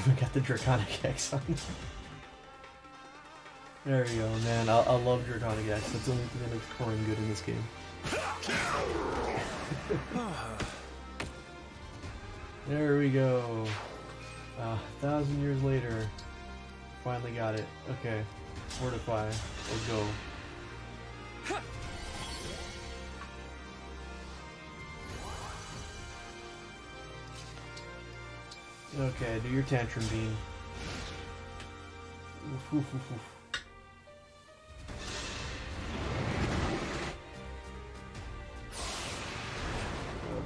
even got the Draconic X on. There we go, man. I love Draconic X. That's the only thing that makes Corrin good in this game. There we go. 1,000 years later, finally got it. Okay, fortify. Let's go. Okay, do your tantrum beam. Oof, oof, oof, oof.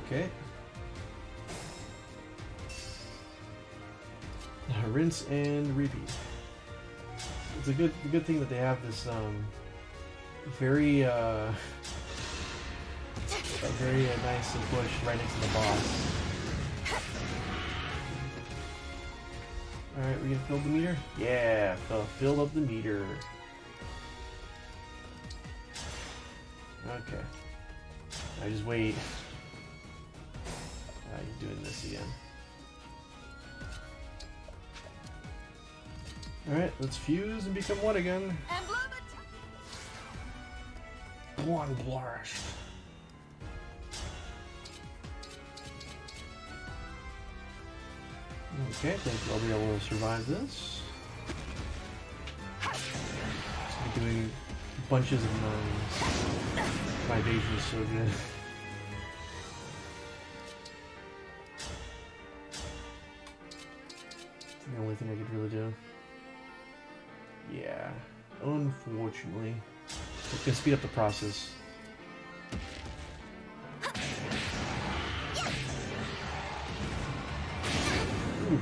Okay. Rinse and repeat. It's a good thing that they have this very nice bush right next to the boss. Alright, we gonna fill the meter? Yeah, fill up the meter. Okay. I just wait. He's doing this again. Alright, let's fuse and become one again. One blast. Okay, I think I'll be able to survive this. Just doing bunches of moans. My evasion is so good. It's the only thing I could really do. Yeah, unfortunately. It's gonna speed up the process. Ooh.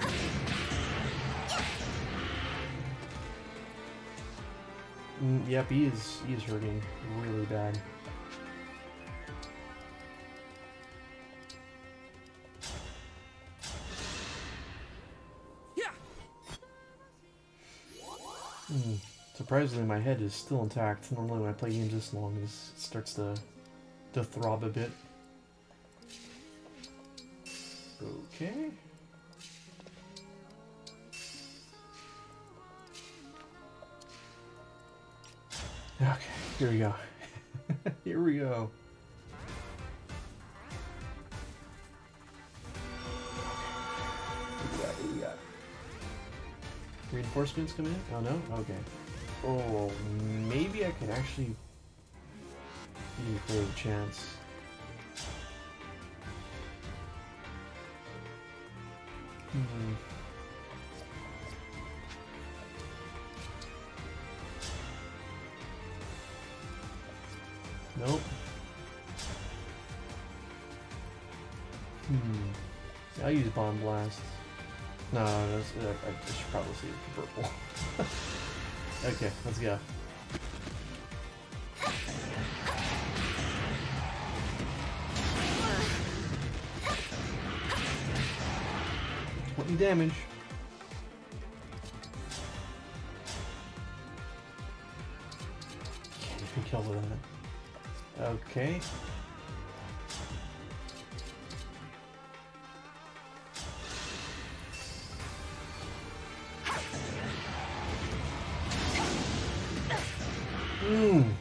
Yep, he is hurting really bad. Surprisingly, my head is still intact. Normally when I play games this long, it starts to throb a bit. Okay. Okay, here we go. Here we go. What do we got? Reinforcements coming in? Oh no? Okay. Oh, maybe I could actually give a further chance. Nope. I'll use Bomb Blast. No, I should probably save it for purple. Okay, let's go. Damage. Can't even kill with that. Okay.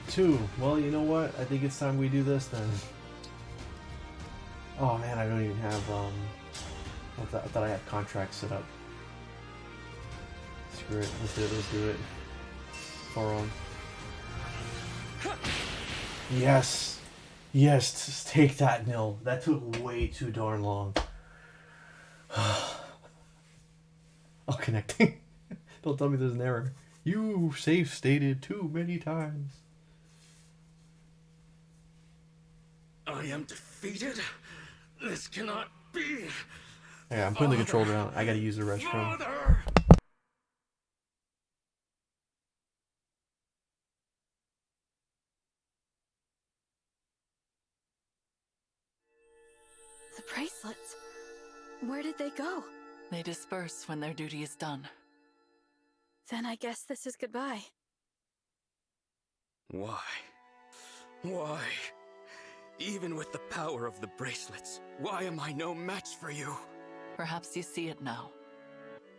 Two. Well, you know what? I think it's time we do this then. Oh man, I don't even have I thought I had contracts set up. Screw it. Let's do it. Far on. Yes! Yes, just take that, Nil. That took way too darn long. Oh, connecting. Don't tell me there's an error. You safe stated too many times. I am defeated? This cannot be. Yeah, I'm putting the controller down. I gotta use the restroom. The bracelets. Where did they go? They disperse when their duty is done. Then I guess this is goodbye. Why? Why? Even with the power of the bracelets, why am I no match for you? Perhaps you see it now.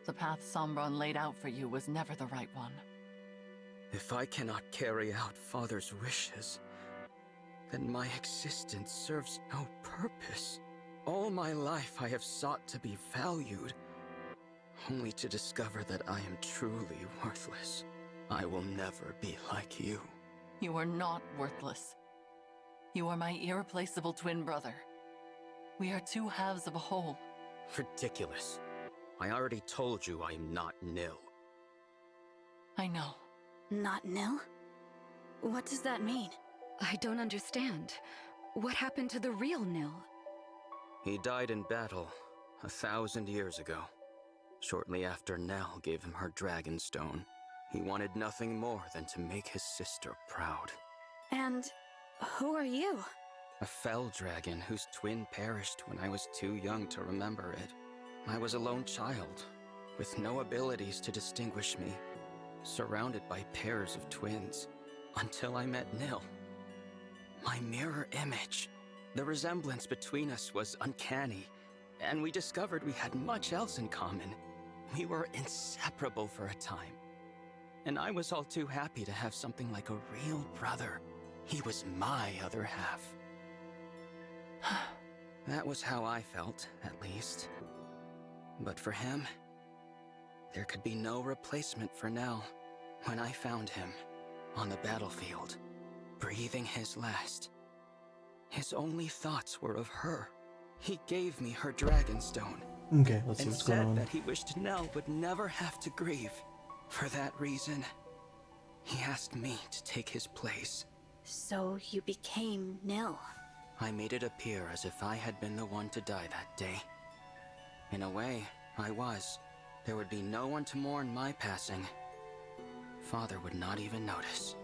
The path Sombron laid out for you was never the right one. If I cannot carry out Father's wishes, then my existence serves no purpose. All my life I have sought to be valued, only to discover that I am truly worthless. I will never be like you. You are not worthless. You are my irreplaceable twin brother. We are two halves of a whole. Ridiculous. I already told you I am not Nil. I know. Not Nil? What does that mean? I don't understand. What happened to the real Nil? He died in battle 1,000 years ago. Shortly after Nell gave him her Dragonstone, he wanted nothing more than to make his sister proud. And who are you? A fell dragon whose twin perished when I was too young to remember it. I was a lone child, with no abilities to distinguish me, surrounded by pairs of twins, until I met Nil. My mirror image. The resemblance between us was uncanny, and we discovered we had much else in common. We were inseparable for a time, and I was all too happy to have something like a real brother. He was my other half. That was how I felt, at least. But for him, there could be no replacement for Nell. When I found him, on the battlefield, breathing his last, his only thoughts were of her. He gave me her Dragonstone, Okay, let's see and what's going said on. that he wished Nell would never have to grieve. For that reason, he asked me to take his place. So you became Nil. I made it appear as if I had been the one to die that day. In a way, I was. There would be no one to mourn my passing. Father would not even notice.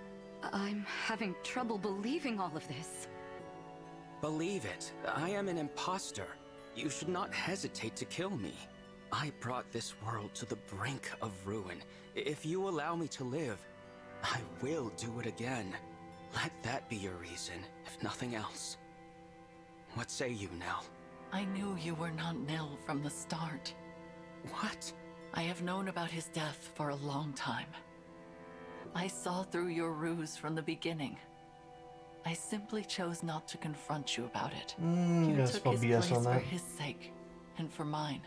I'm having trouble believing all of this. Believe it, I am an imposter. You should not hesitate to kill me. I brought this world to the brink of ruin. If you allow me to live, I will do it again. Let that be your reason, if nothing else. What say you, Nell? I knew you were not Nil from the start. What? I have known about his death for a long time. I saw through your ruse from the beginning. I simply chose not to confront you about it. You Gotta took spell his BS place on for that. his sake, and for mine.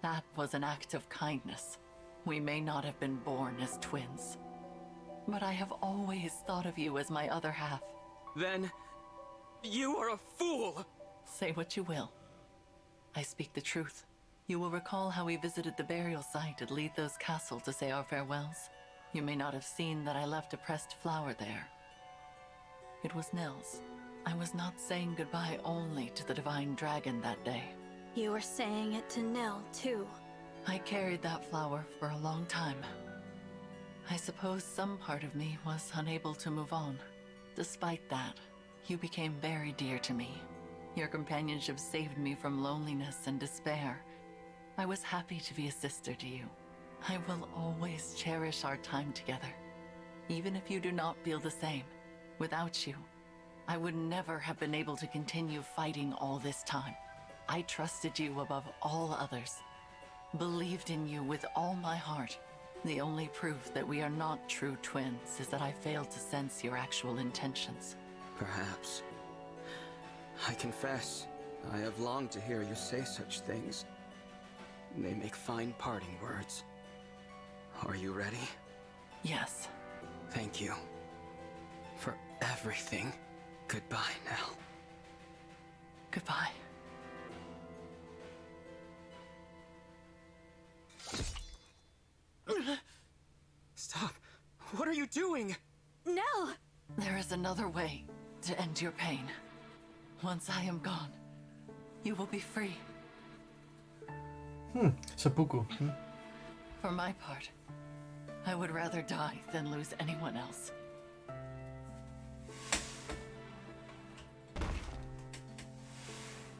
That was an act of kindness. We may not have been born as twins, but I have always thought of you as my other half. Then, you are a fool! Say what you will. I speak the truth. You will recall how we visited the burial site at Lethos Castle to say our farewells. You may not have seen that I left a pressed flower there. It was Nil's. I was not saying goodbye only to the Divine Dragon that day. You were saying it to Nil, too. I carried that flower for a long time. I suppose some part of me was unable to move on. Despite that, you became very dear to me. Your companionship saved me from loneliness and despair. I was happy to be a sister to you. I will always cherish our time together. Even if you do not feel the same, without you, I would never have been able to continue fighting all this time. I trusted you above all others, believed in you with all my heart. The only proof that we are not true twins is that I failed to sense your actual intentions. Perhaps. I confess, I have longed to hear you say such things. They make fine parting words. Are you ready? Yes. Thank you. For everything. Goodbye, Nell. Goodbye. Stop. What are you doing? Nil! There is another way to end your pain. Once I am gone, you will be free. Seppuku. For my part, I would rather die than lose anyone else.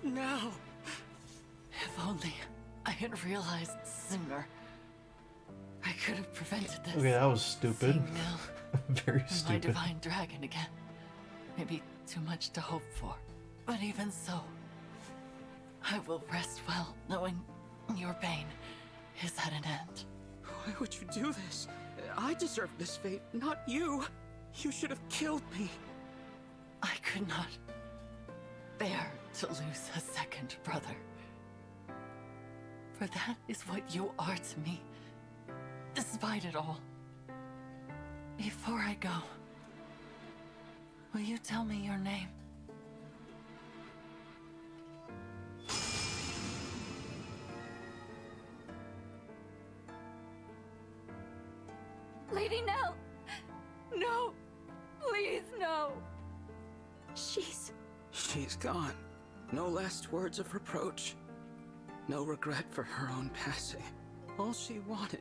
No! If only I had realized sooner. I could have prevented this. Okay, that was stupid. Seeing Nil Very and my stupid. divine dragon again. Maybe too much to hope for. But even so, I will rest well knowing your pain is at an end. Why would you do this? I deserved this fate, not you. You should have killed me. I could not bear to lose a second brother. For that is what you are to me, despite it all. Before I go, will you tell me your name? Lady Nell! No! Please, no! She's gone. No last words of reproach. No regret for her own passing. All she wanted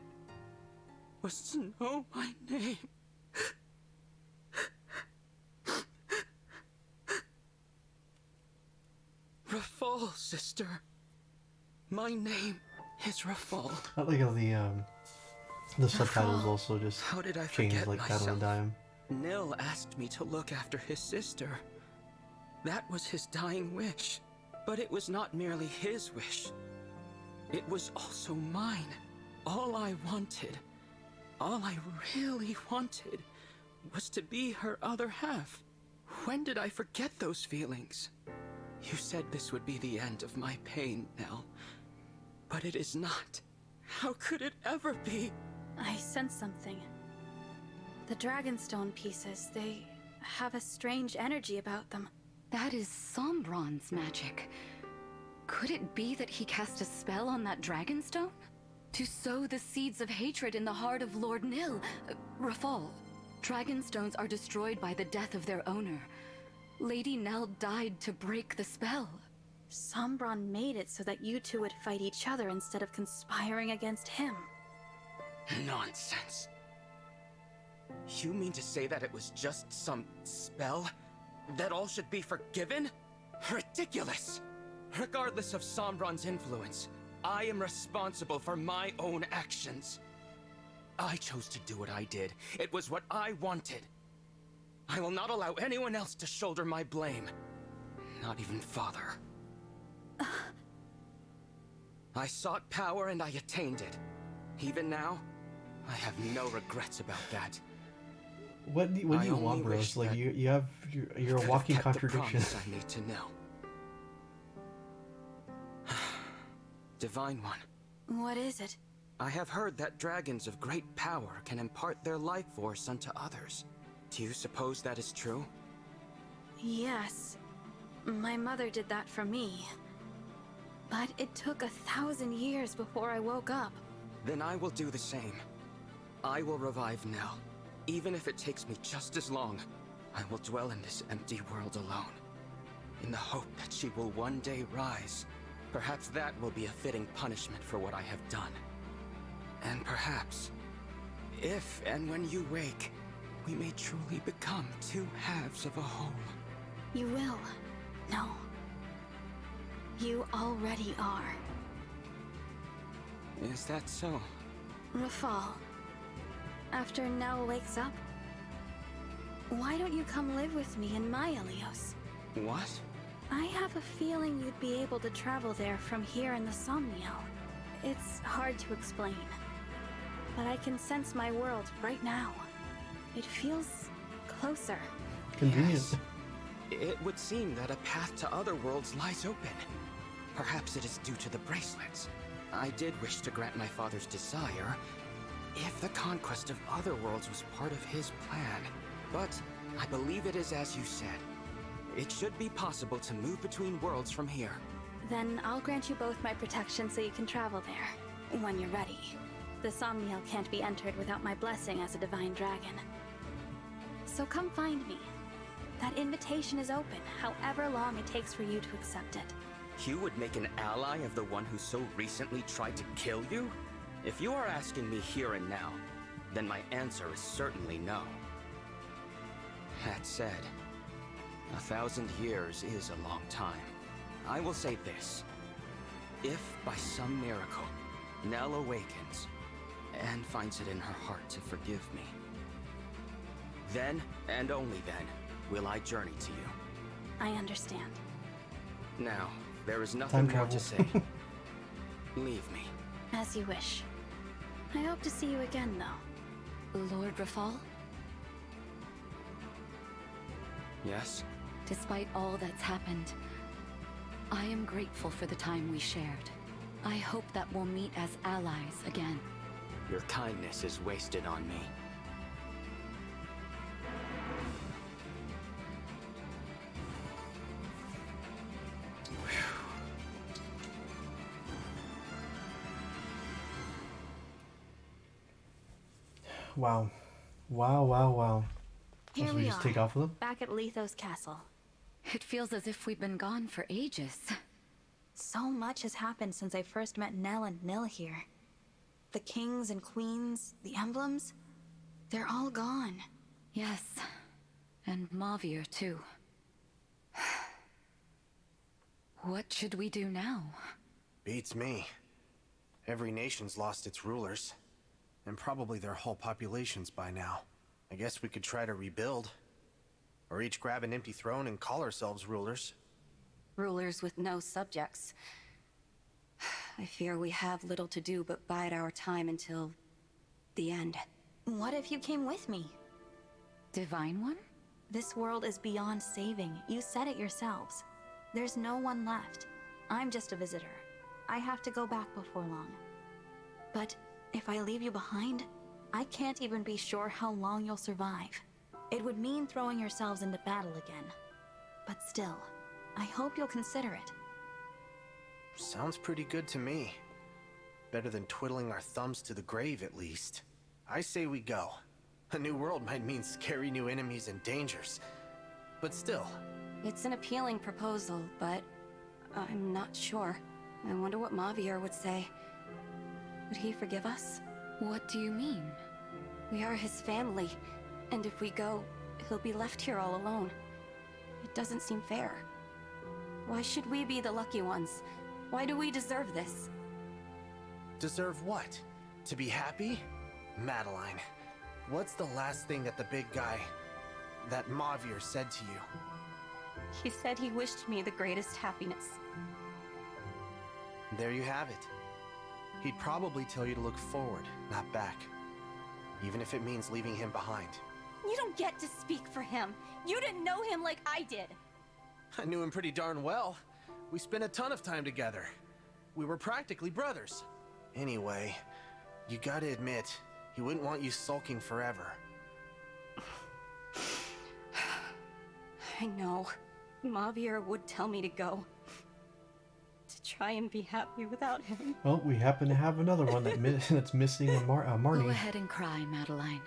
was to know my name. Rafal, sister. My name is Rafal. I like how the subtitles also just How did I change forget like that on myself? a dime. Nil asked me to look after his sister. That was his dying wish. But it was not merely his wish. It was also mine. All I wanted, all I really wanted, was to be her other half. When did I forget those feelings? You said this would be the end of my pain, Nell. But it is not. How could it ever be? I sense something. The Dragonstone pieces, they have a strange energy about them. That is Sombron's magic. Could it be that he cast a spell on that Dragonstone? To sow the seeds of hatred in the heart of Lord Nil, Rafal. Dragonstones are destroyed by the death of their owner. Lady Nell died to break the spell. Sombron made it so that you two would fight each other instead of conspiring against him. Nonsense. You mean to say that it was just some spell? That all should be forgiven? Ridiculous! Regardless of Sombron's influence, I am responsible for my own actions. I chose to do what I did. It was what I wanted. I will not allow anyone else to shoulder my blame. Not even Father. I sought power and I attained it. Even now, I have no regrets about that. What do you I only want, bros? wish Like that you're a could walking have kept the contradiction. promise I need to know. Divine One, What is it? I have heard that dragons of great power can impart their life force unto others. Do you suppose that is true? Yes. My mother did that for me. But it took 1,000 years before I woke up. Then I will do the same. I will revive Nell. Even if it takes me just as long, I will dwell in this empty world alone. In the hope that she will one day rise. Perhaps that will be a fitting punishment for what I have done. And perhaps, if and when you wake, we may truly become two halves of a whole. You will. No. You already are. Is that so? Rafal, after Nell wakes up, why don't you come live with me in my Ilios? What? I have a feeling you'd be able to travel there from here in the Somniel. It's hard to explain, but I can sense my world right now. It feels closer. Convenient. Yes. It would seem that a path to other worlds lies open. Perhaps it is due to the bracelets. I did wish to grant my father's desire, if the conquest of other worlds was part of his plan. But I believe it is as you said. It should be possible to move between worlds from here. Then I'll grant you both my protection so you can travel there, when you're ready. The Somniel can't be entered without my blessing as a divine dragon. So come find me. That invitation is open, however long it takes for you to accept it. You would make an ally of the one who so recently tried to kill you? If you are asking me here and now, then my answer is certainly no. That said, 1,000 years is a long time. I will say this. If, by some miracle, Nell awakens and finds it in her heart to forgive me, then, and only then, will I journey to you. I understand. Now, there is nothing Time more to travel. say. Leave me. As you wish. I hope to see you again, though. Lord Rafal, Yes? despite all that's happened, I am grateful for the time we shared. I hope that we'll meet as allies again. Your kindness is wasted on me. Wow. Wow, wow, wow. Here So we just are, take off with them? back at Lethos Castle. It feels as if we've been gone for ages. So much has happened since I first met Nell and Nil here. The kings and queens, the emblems, they're all gone. Yes, and Mavir too. What should we do now? Beats me. Every nation's lost its rulers. And probably their whole populations by now. I guess we could try to rebuild. Or each grab an empty throne and call ourselves rulers. Rulers with no subjects. I fear we have little to do but bide our time until the end. What if you came with me? Divine One? This world is beyond saving. You said it yourselves. There's no one left. I'm just a visitor. I have to go back before long. But if I leave you behind, I can't even be sure how long you'll survive. It would mean throwing yourselves into battle again. But still, I hope you'll consider it. Sounds pretty good to me. Better than twiddling our thumbs to the grave, at least. I say we go. A new world might mean scary new enemies and dangers. But still. It's an appealing proposal, but I'm not sure. I wonder what Mavir would say. Would he forgive us? What do you mean? We are his family, and if we go, he'll be left here all alone. It doesn't seem fair. Why should we be the lucky ones? Why do we deserve this? Deserve what? To be happy? Madeline, what's the last thing that the big guy, that Mavir, said to you? He said he wished me the greatest happiness. There you have it. He'd probably tell you to look forward, not back. Even if it means leaving him behind. You don't get to speak for him. You didn't know him like I did. I knew him pretty darn well. We spent a ton of time together. We were practically brothers. Anyway, you gotta admit, he wouldn't want you sulking forever. I know. Mavir would tell me to go. To try and be happy without him. Well, we happen to have another one that's missing a Marnie. Go ahead and cry, Madeline.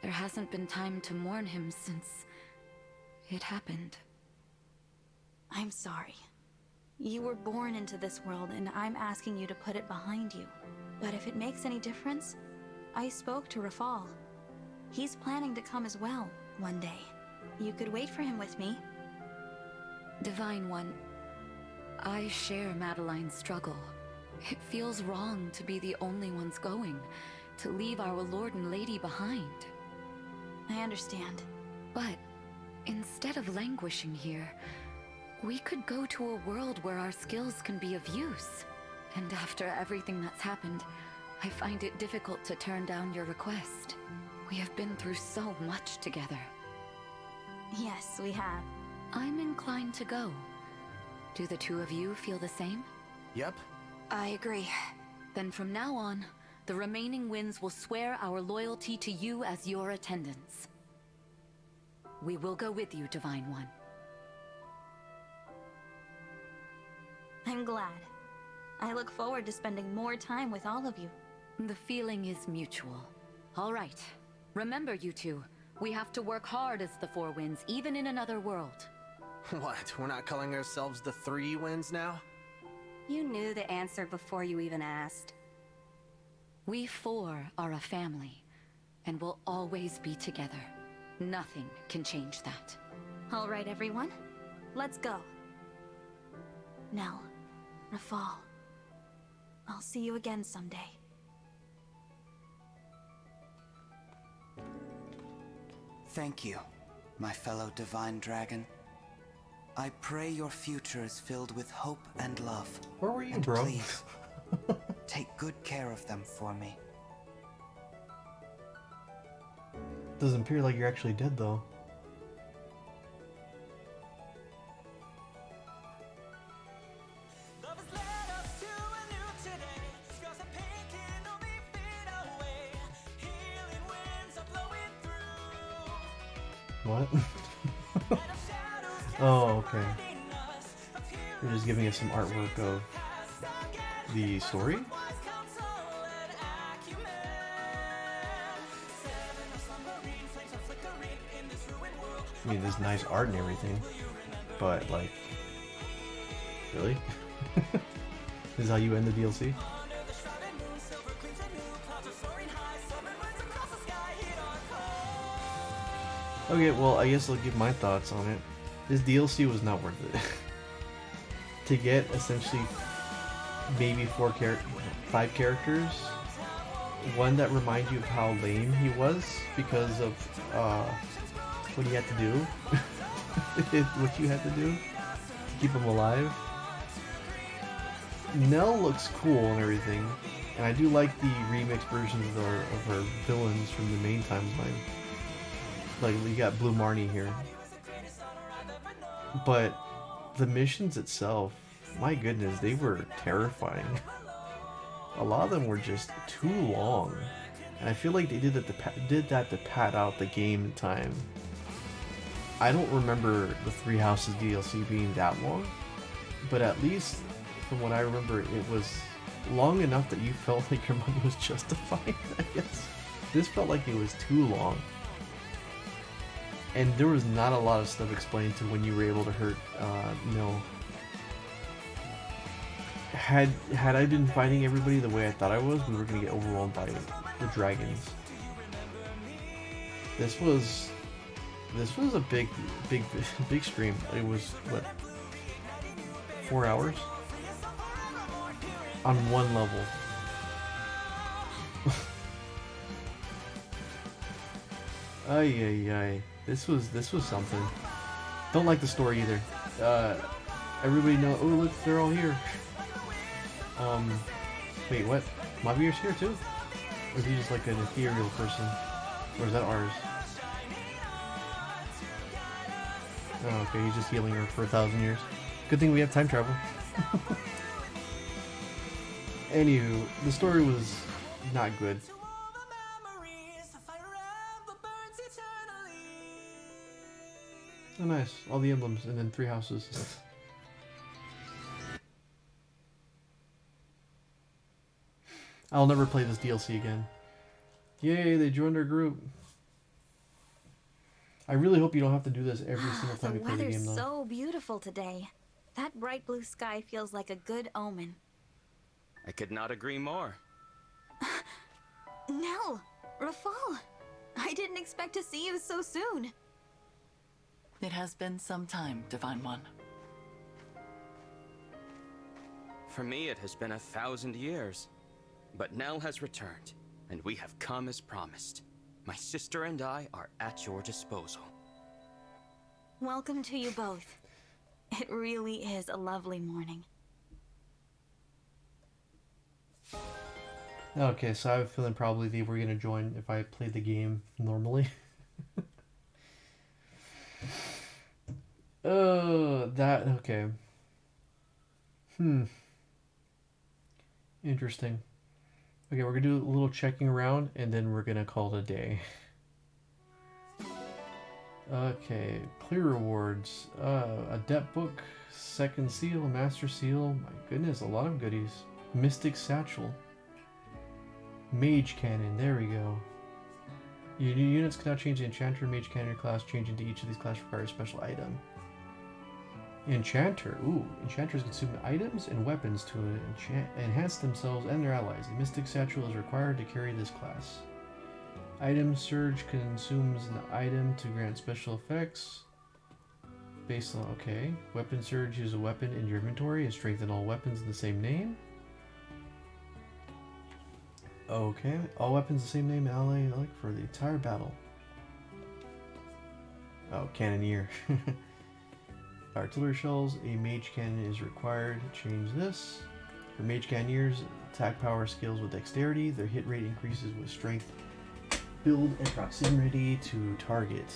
There hasn't been time to mourn him since it happened. I'm sorry. You were born into this world, and I'm asking you to put it behind you. But if it makes any difference, I spoke to Rafal. He's planning to come as well, one day. You could wait for him with me. Divine One, I share Madeline's struggle. It feels wrong to be the only ones going, to leave our Lord and Lady behind. I understand. But instead of languishing here, we could go to a world where our skills can be of use. And after everything that's happened, I find it difficult to turn down your request. We have been through so much together. Yes, we have. I'm inclined to go. Do the two of you feel the same? Yep. I agree. Then from now on, the remaining winds will swear our loyalty to you as your attendants. We will go with you, Divine One. I'm glad. I look forward to spending more time with all of you. The feeling is mutual. All right. Remember, you two. We have to work hard as the Four Winds, even in another world. What, we're not calling ourselves the Three Winds now? You knew the answer before you even asked. We four are a family, and will always be together. Nothing can change that. All right, everyone. Let's go. Nell, Rafal, I'll see you again someday. Thank you, my fellow Divine Dragon. I pray your future is filled with hope and love. Where were you, and bro? Please, take good care of them for me. Doesn't appear like you're actually dead though. What? Oh, okay. You're just giving us some artwork of the story? I mean, there's nice art and everything, but like, really? This is how you end the DLC? Okay, well, I guess I'll give my thoughts on it. This DLC was not worth it. To get essentially maybe 5 characters, one that reminds you of how lame he was because of what he had to do, what you had to do to keep him alive. Nell looks cool and everything, and I do like the remix versions of her villains from the main timeline. Like, we got Blue Marnie here. But the missions itself, my goodness, they were terrifying. A lot of them were just too long. And I feel like they did that to pad out the game time. I don't remember the Three Houses DLC being that long. But at least, from what I remember, it was long enough that you felt like your money was justified, I guess. This felt like it was too long. And there was not a lot of stuff explained to when you were able to hurt Nil. Had I been fighting everybody the way I thought I was, we were gonna get overwhelmed by the dragons. This was a big stream. It was what, 4 hours on one level. Ay ay ay. This was something. Don't like the story either. Everybody know. Oh look, they're all here. Wait, what? Mavier's here too? Or is he just like an ethereal person? Or is that ours? Oh, okay, he's just healing her for 1,000 years. Good thing we have time travel. Anywho, the story was not good. Oh nice, all the emblems and then 3 houses. I'll never play this DLC again. Yay, they joined our group. I really hope you don't have to do this every single time you play the game though. The weather's so beautiful today. That bright blue sky feels like a good omen. I could not agree more. Nell! Rafal! I didn't expect to see you so soon. It has been some time, Divine One. For me, it has been 1,000 years. But Nell has returned, and we have come as promised. My sister and I are at your disposal. Welcome to you both. It really is a lovely morning. Okay, so I have a feeling probably they were gonna join if I played the game normally. Okay. Interesting. Okay, we're gonna do a little checking around and then we're gonna call it a day. Okay, clear rewards. Adept book, second seal, master seal. My goodness, a lot of goodies. Mystic satchel. Mage cannon, there we go. Your new units can now change the enchanter, mage cannon class. Changing to each of these classes requires a special item. Enchanter. Ooh, enchanters consume items and weapons to enhance themselves and their allies. The Mystic Satchel is required to carry this class. Item Surge consumes an item to grant special effects. Based on, okay. Weapon Surge is a weapon in your inventory and strengthen all weapons in the same name. Okay, all weapons the same name, ally, like for the entire battle. Oh, Cannoneer. Artillery shells, a mage cannon is required. Change this. For mage cannoneers, attack power scales with dexterity. Their hit rate increases with strength build and proximity to target.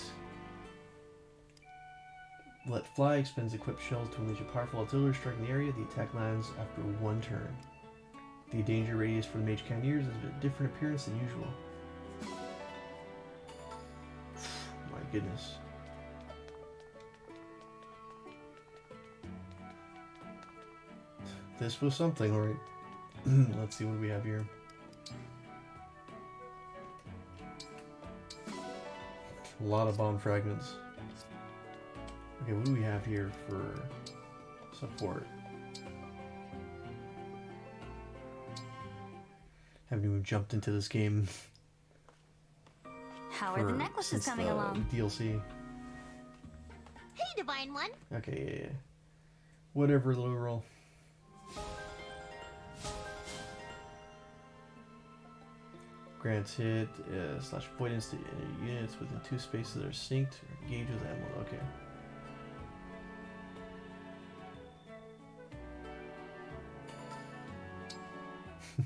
Let fly expends equipped shells to unleash a powerful artillery strike in the area. The attack lands after 1 turn. The danger radius for the mage cannoneers is a different appearance than usual. My goodness. This was something, right? Let's see what we have here. A lot of bomb fragments. Okay, what do we have here for support? Haven't even jumped into this game. How are the necklaces coming along? DLC. Hey, Divine One. Okay, yeah. Whatever, little roll. Grants hit slash avoidance to enemy units within 2 spaces that are synced or engaged with ammo. Okay.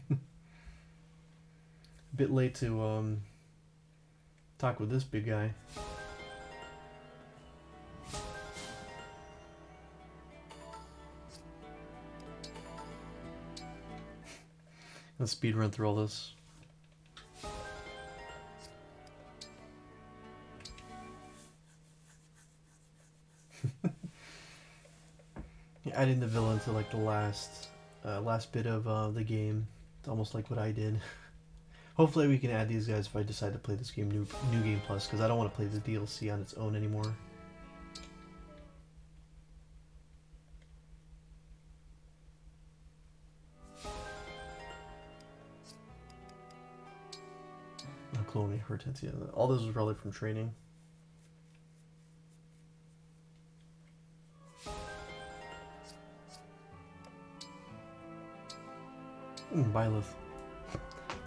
A bit late to talk with this big guy. Let's speed run through all this. Adding the villain to like the last bit of the game. It's almost like what I did. Hopefully we can add these guys if I decide to play this game new game plus, because I don't want to play the DLC on its own anymore. Cloning Hortensia. All this was probably from training. Byleth.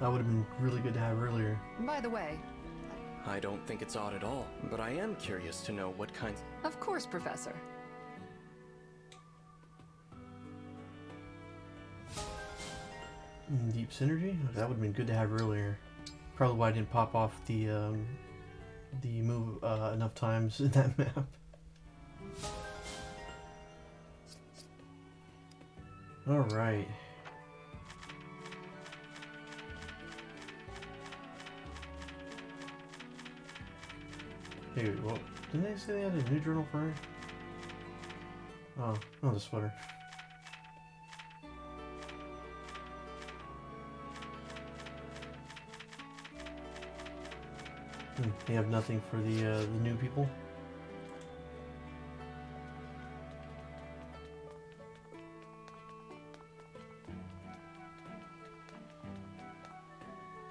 That would have been really good to have earlier. By the way, I don't think it's odd at all, but I am curious to know what kinds... of course, Professor. Deep synergy? That would have been good to have earlier. Probably why I didn't pop off the move enough times in that map. Alright. Hey, well, didn't they say they had a new journal for her? Oh, the sweater. They have nothing for the new people.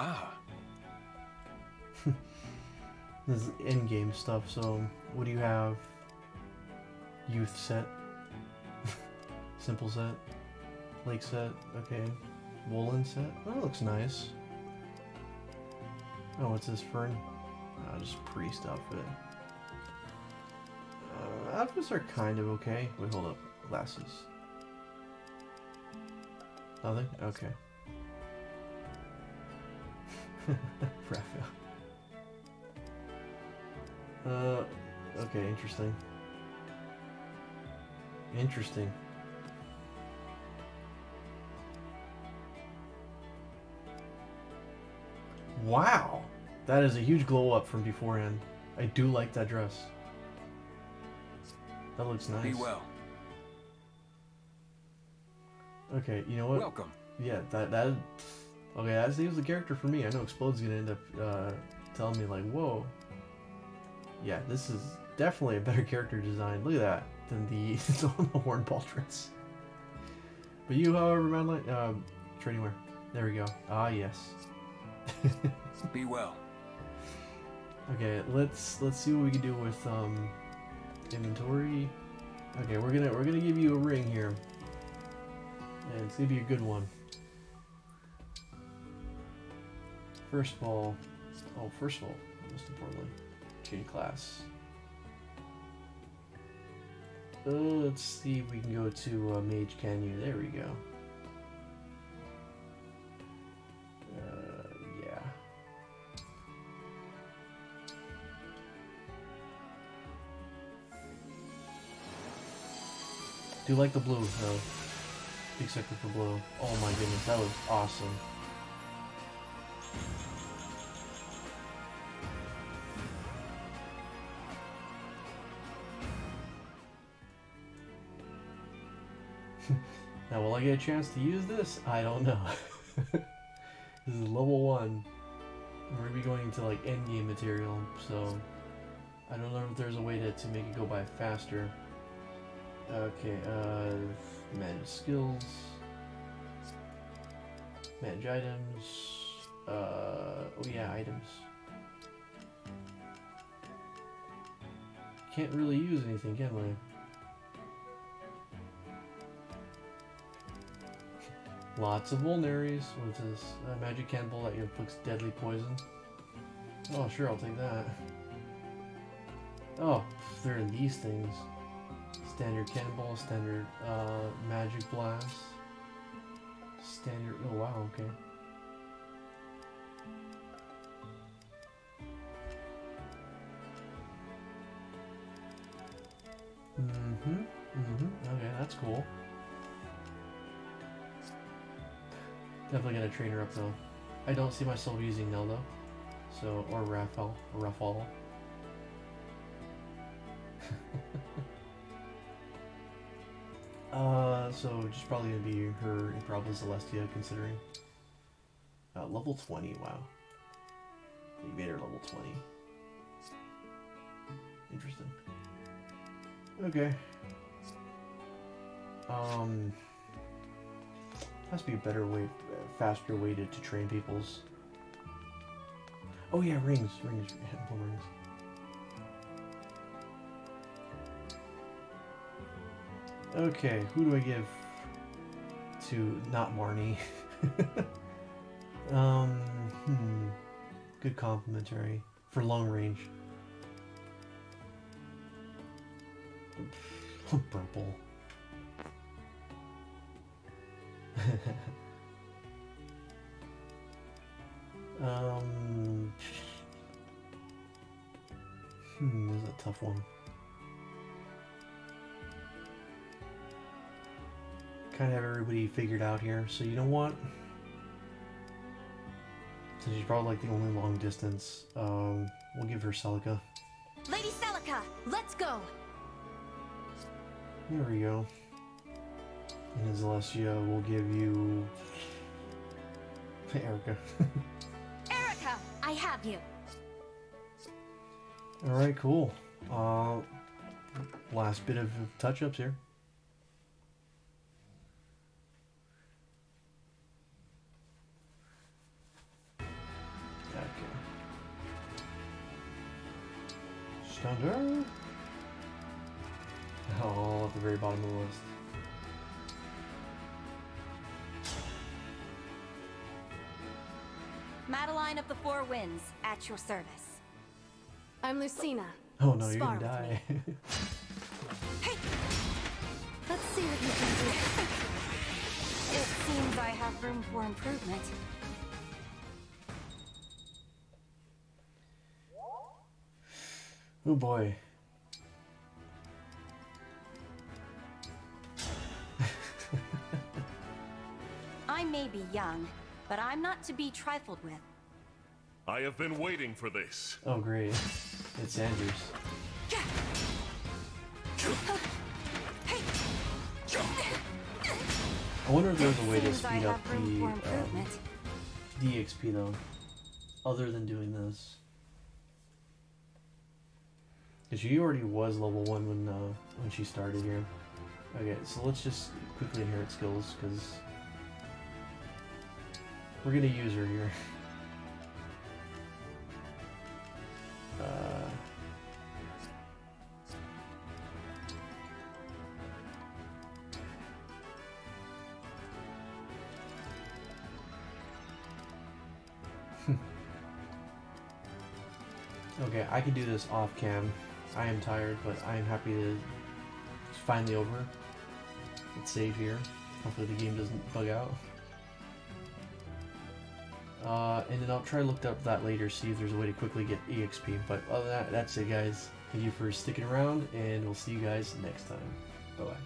Ah. This is in-game stuff, so what do you have? Youth set. Simple set. Lake set, okay. Woolen set. Oh, that looks nice. Oh, what's this, Fern? Just priest outfit. Outfits are kind of okay. Wait, hold up. Glasses. Nothing? Okay. Raphael. Okay, interesting. Interesting. Wow! That is a huge glow up from beforehand. I do like that dress. That looks nice. Be well. Okay, you know what? Welcome. Yeah, that okay, that seems the character for me. I know Explode's gonna end up telling me like, whoa. Yeah, this is definitely a better character design. Look at that than the Horn Baldrins. But you, however, Manlight, trading wear. There we go. Ah, yes. Be well. Okay, let's see what we can do with inventory. Okay, we're gonna give you a ring here, and it's gonna be a good one. First of all, most importantly, change class. Let's see if we can go to Mage Canyon. There we go. Yeah. Do you like the blue though? Big sucker for blue. Oh my goodness, that was awesome. Now, will I get a chance to use this? I don't know. This is level 1. We're gonna be going into like endgame material, so I don't know if there's a way to make it go by faster. Okay, manage skills, manage items, oh yeah, items. Can't really use anything, can we? Lots of vulneraries with this magic cannonball that inflicts deadly poison. Oh, sure, I'll take that. Oh, they're in these things. Standard cannonball, standard magic blast. Standard, oh wow, okay. Okay, that's cool. Definitely gonna train her up though. I don't see myself using Nelda, so or Rafal. So just probably gonna be her and probably Celestia considering. Level 20, wow. You made her level 20. Interesting. Okay. Has to be a better way, faster way to train people's. Oh yeah, rings, rings. Okay, who do I give to not Marnie? Good complimentary for long range. Purple. This is a tough one. Kind of have everybody figured out here, so you know what? Since she's probably like the only long distance, we'll give her Celica. Lady Celica, let's go! There we go. And as Celestia, we'll give you Erica. Erica, I have you. Alright, cool. Last bit of touch-ups here. Okay. Standard. Oh, at the very bottom of the list. Madeline of the Four Winds, at your service. I'm Lucina. Oh no, you're Spar gonna with die. me. Hey! Let's see what you can do. It seems I have room for improvement. Oh boy. I may be young, but I'm not to be trifled with. I have been waiting for this. Oh great. It's Andrews. I wonder if there's a way to speed up the EXP though, other than doing this. Because she already was level 1 when she started here. Okay, so let's just quickly inherit skills, because we're gonna use her here. Okay, I can do this off cam. I am tired, but I am happy to it's finally over. Let's save here. Hopefully the game doesn't bug out. And then I'll try to look up that later, see if there's a way to quickly get EXP. But other than that, that's it guys. Thank you for sticking around, and we'll see you guys next time. Bye-bye.